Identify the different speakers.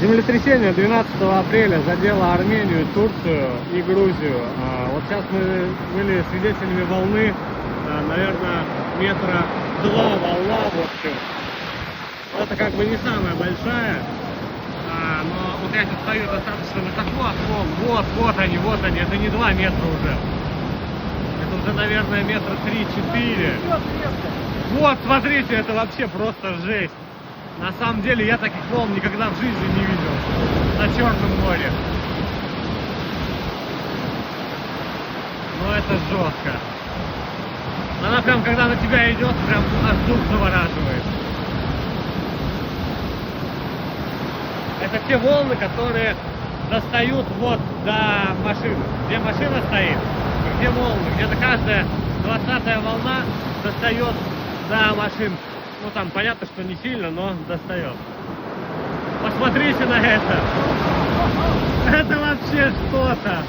Speaker 1: Землетрясение 12 апреля задело Армению, Турцию и Грузию. Вот сейчас мы были свидетелями волны, наверное, метра 2 волна, в общем. Это как бы не самая большая, но вот я сейчас стою достаточно высоко от волн. Вот они, это не 2 метра уже. Это уже, наверное, метра 3-4. Вот, смотрите, это вообще просто жесть. На самом деле я таких волн никогда в жизни не видел на Черном море. Но это жестко. Она прям, когда на тебя идет, прям аж дух завораживает. Это те волны, которые достают вот до машины. Где машина стоит, где волны, где-то каждая 20-я волна достает до машин. Ну там понятно, что не сильно, но достает. Посмотрите на это. Это вообще что-то.